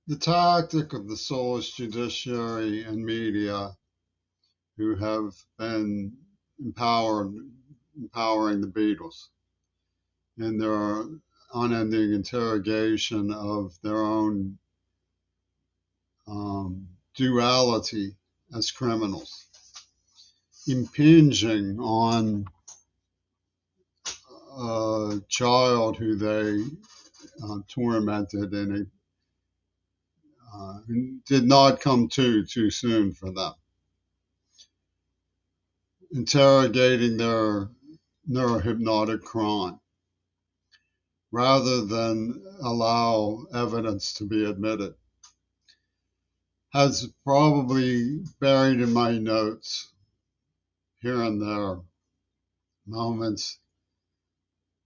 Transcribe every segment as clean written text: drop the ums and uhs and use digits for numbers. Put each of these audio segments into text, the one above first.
The tactic of the soulless judiciary and media who have been empowering the Beatles in their unending interrogation of their own duality as criminals, impinging on a child who they tormented and did not come too soon for them, interrogating their neurohypnotic crime rather than allow evidence to be admitted, has probably buried in my notes here and there moments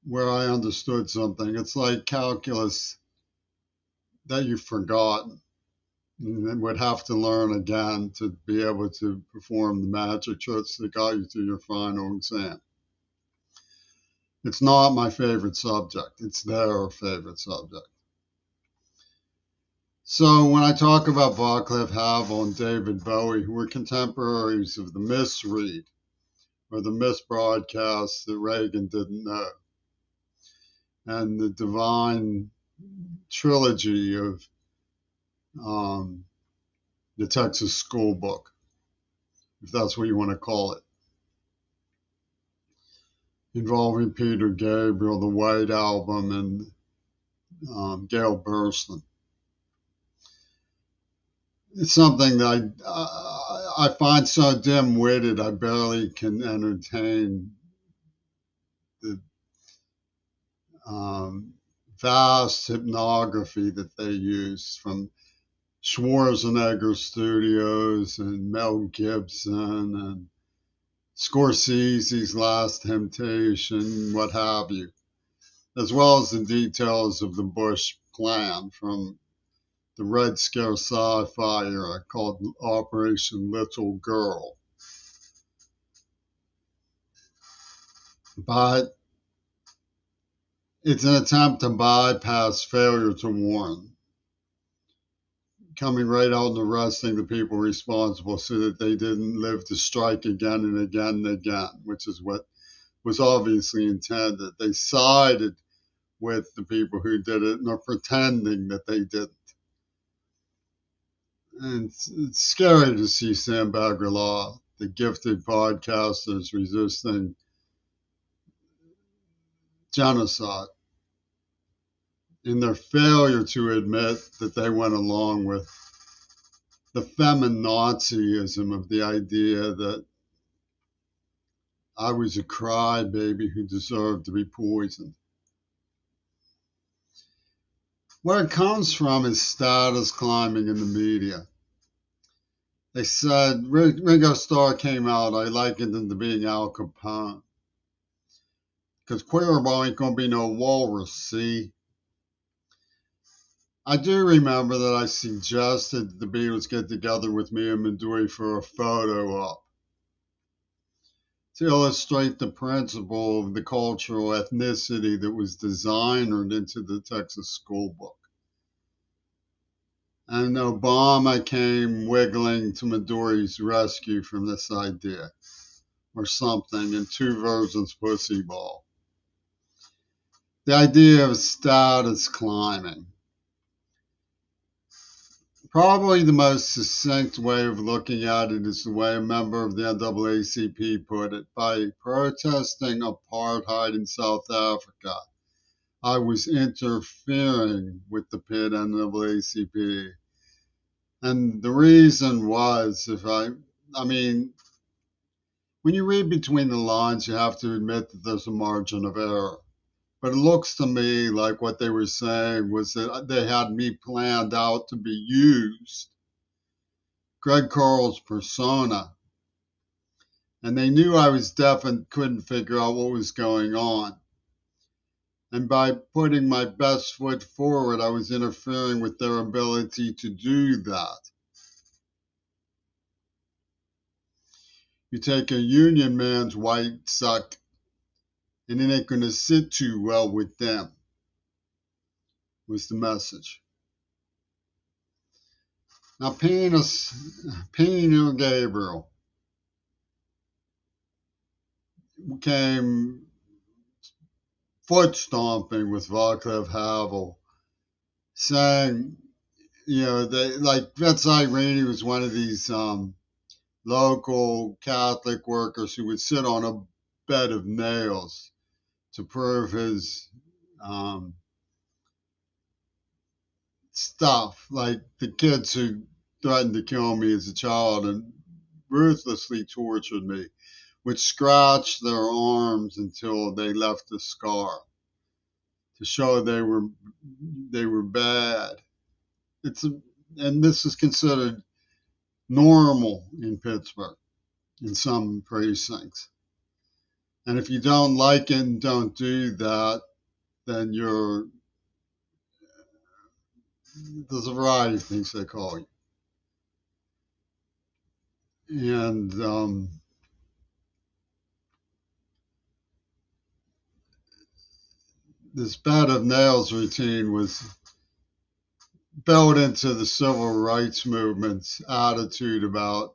where I understood something. It's like calculus that you've forgotten and would have to learn again to be able to perform the magic tricks that got you through your final exam. It's not my favorite subject, it's their favorite subject. So when I talk about Václav Havel and David Bowie, who were contemporaries of the misread or the misbroadcast that Reagan didn't know, and the divine trilogy of the Texas School Book, if that's what you want to call it, involving Peter Gabriel, the White Album, and Gail Burstyn. It's something that I find so dim-witted I barely can entertain the vast hypnography that they use from Schwarzenegger Studios and Mel Gibson and Scorsese's Last Temptation, what have you, as well as the details of the Bush plan from the Red Scare sci-fi era called Operation Little Girl. But it's an attempt to bypass failure to warn, coming right out and arresting the people responsible so that they didn't live to strike again and again and again, which is what was obviously intended. They sided with the people who did it and are pretending that they didn't. And it's scary to see Sam Baghrilah, the gifted podcasters, resisting genocide in their failure to admit that they went along with the feminazism of the idea that I was a crybaby who deserved to be poisoned. Where it comes from is status climbing in the media. They said Ringo Starr came out, I likened him to being Al Capone. Because Queerbo ain't going to be no walrus, see? I do remember that I suggested the Beatles get together with me and Midori for a photo op to illustrate the principle of the cultural ethnicity that was designed into the Texas School Book. And Obama came wiggling to Midori's rescue from this idea, or something, in two versions pussy ball. The idea of status climbing. Probably the most succinct way of looking at it is the way a member of the NAACP put it. By protesting apartheid in South Africa, I was interfering with the PID NAACP. And the reason was, when you read between the lines, you have to admit that there's a margin of error. But it looks to me like what they were saying was that they had me planned out to be used, Greg Carl's persona, and they knew I was deaf and couldn't figure out what was going on. And by putting my best foot forward, I was interfering with their ability to do that. You take a union man's white suck, and it ain't going to sit too well with them, was the message. Now, Peter Gabriel came foot stomping with Václav Havel, saying, they like Vince Irene was one of these local Catholic workers who would sit on a bed of nails to prove his um, stuff, like the kids who threatened to kill me as a child and ruthlessly tortured me, would scratch their arms until they left a scar to show they were bad. It's a, and this is considered normal in Pittsburgh in some precincts. And if you don't like it and don't do that, then there's a variety of things they call you. And this bed of nails routine was built into the civil rights movement's attitude about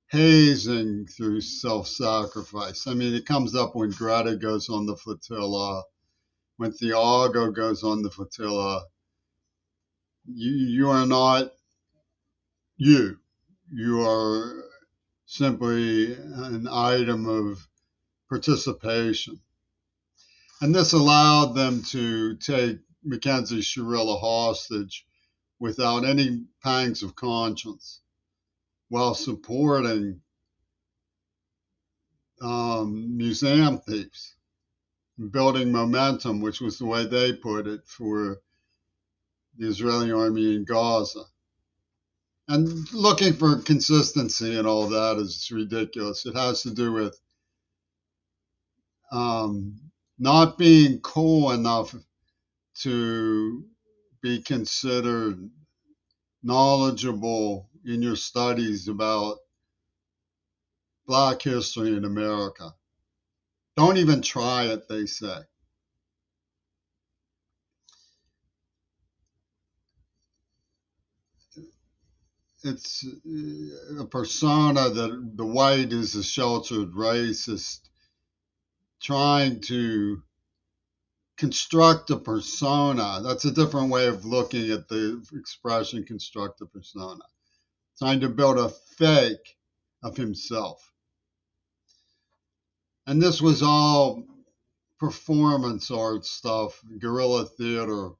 hazing through self-sacrifice. I mean, it comes up when Greta goes on the flotilla, when Thiago goes on the flotilla. You are not you. You are simply an item of participation. And this allowed them to take Mackenzie Shirilla hostage without any pangs of conscience while supporting museum thieves, building momentum, which was the way they put it, for the Israeli army in Gaza. And looking for consistency and all that is ridiculous. It has to do with not being cool enough to be considered knowledgeable in your studies about Black history in America. Don't even try it, they say. It's a persona that the white is a sheltered racist trying to construct a persona. That's a different way of looking at the expression construct a persona. Trying to build a fake of himself. And this was all performance art stuff, guerrilla theater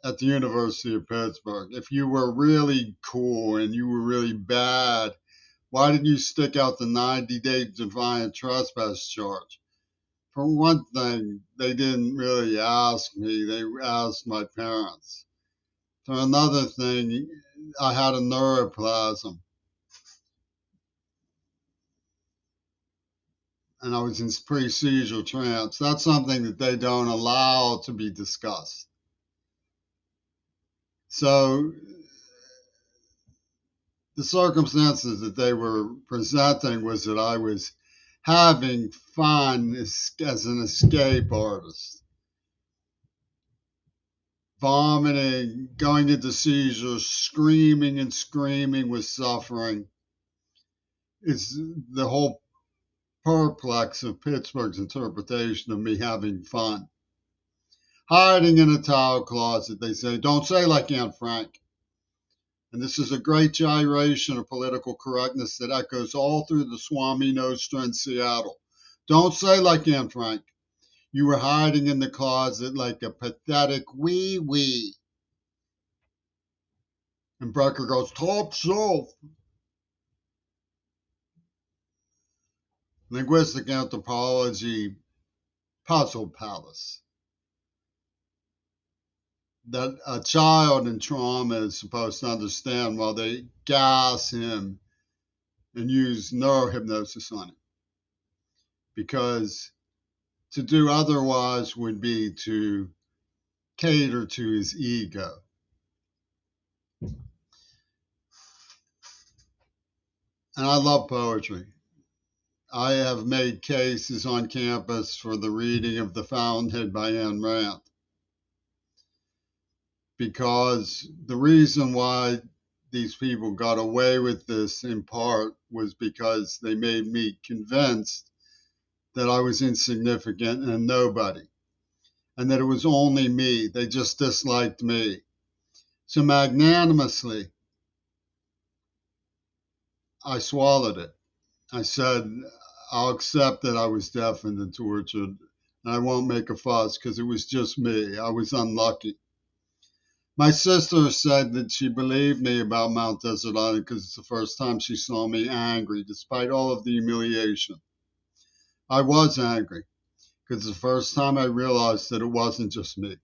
at the University of Pittsburgh. If you were really cool and you were really bad, why didn't you stick out the 90-day defiant trespass charge? For one thing, they didn't really ask me, they asked my parents. For another thing, I had a neuroplasm. And I was in pre-seizure trance. That's something that they don't allow to be discussed. So the circumstances that they were presenting was that I was having fun as an escape artist, vomiting, going into seizures, screaming and screaming with suffering. It's the whole perplex of Pittsburgh's interpretation of me having fun. Hiding in a towel closet, they say. Don't say like Aunt Frank. And this is a great gyration of political correctness that echoes all through the Swami Nostra in Seattle. Don't say like Aunt Frank. You were hiding in the closet like a pathetic wee. And Brecker goes, top shelf. Linguistic anthropology puzzle palace. That a child in trauma is supposed to understand while they gas him and use neurohypnosis on him. Because to do otherwise would be to cater to his ego. And I love poetry. I have made cases on campus for the reading of The Fountainhead by Ayn Rand. Because the reason why these people got away with this in part was because they made me convinced that I was insignificant and nobody, and that it was only me. They just disliked me. So magnanimously, I swallowed it. I said, I'll accept that I was deafened and tortured, and I won't make a fuss because it was just me. I was unlucky. My sister said that she believed me about Mount Desert Island because it's the first time she saw me angry, despite all of the humiliation. I was angry because it's the first time I realized that it wasn't just me.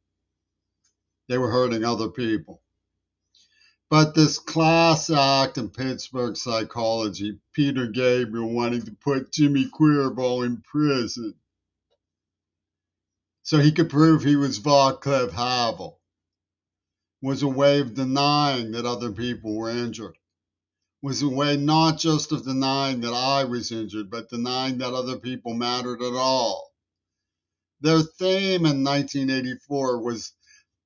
They were hurting other people. But this class act in Pittsburgh psychology, Peter Gabriel wanting to put Jimmy Queerball in prison so he could prove he was Vaclav Havel, was a way of denying that other people were injured, was a way not just of denying that I was injured, but denying that other people mattered at all. Their theme in 1984 was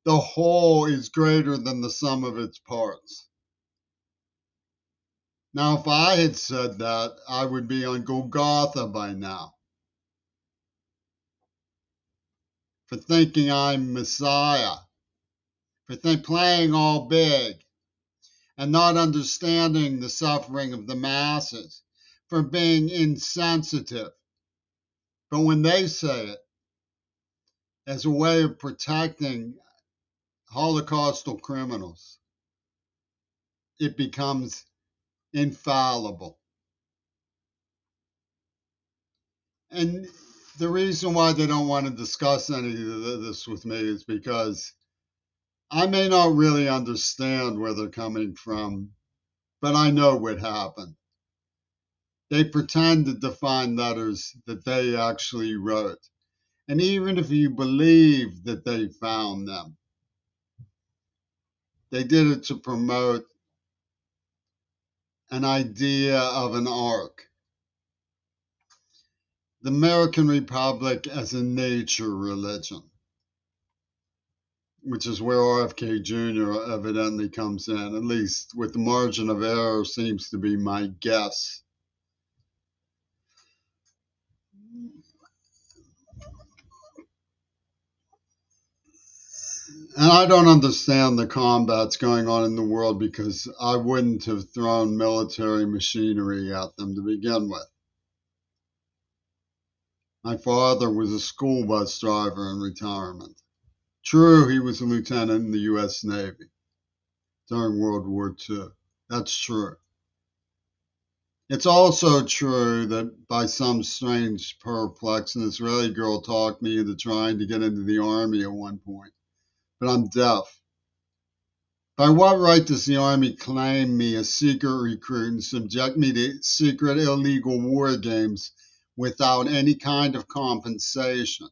the whole is greater than the sum of its parts. Now, if I had said that, I would be on Golgotha by now for thinking I'm Messiah, for playing all big and not understanding the suffering of the masses, for being insensitive. But when they say it as a way of protecting Holocaustal criminals, it becomes infallible. And the reason why they don't want to discuss any of this with me is because I may not really understand where they're coming from, but I know what happened. They pretended to find letters that they actually wrote. And even if you believe that they found them, they did it to promote an idea of an arc. The American Republic as a nature religion, which is where RFK Jr. evidently comes in, at least with the margin of error seems to be my guess. And I don't understand the combats going on in the world because I wouldn't have thrown military machinery at them to begin with. My father was a school bus driver in retirement. True, he was a lieutenant in the U.S. Navy during World War II. That's true. It's also true that by some strange perplex, an Israeli girl talked me into trying to get into the army at one point, but I'm deaf. By what right does the Army claim me a secret recruit and subject me to secret illegal war games without any kind of compensation?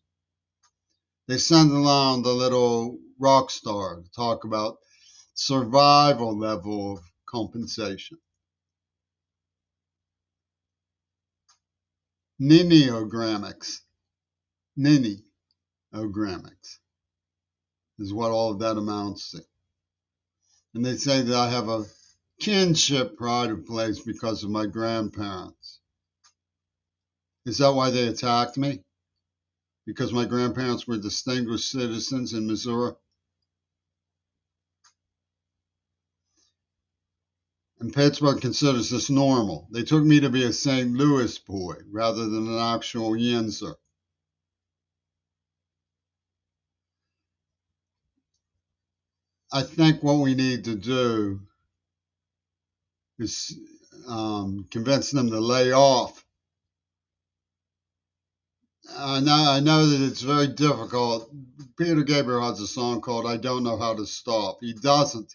They send along the little rock star to talk about survival level of compensation. Ninniogramics. Ninniogramics is what all of that amounts to. And they say that I have a kinship pride of place because of my grandparents. Is that why they attacked me? Because my grandparents were distinguished citizens in Missouri? And Pittsburgh considers this normal. They took me to be a St. Louis boy rather than an actual Yinzer. I think what we need to do is convince them to lay off. I know that it's very difficult. Peter Gabriel has a song called I Don't Know How to Stop. He doesn't.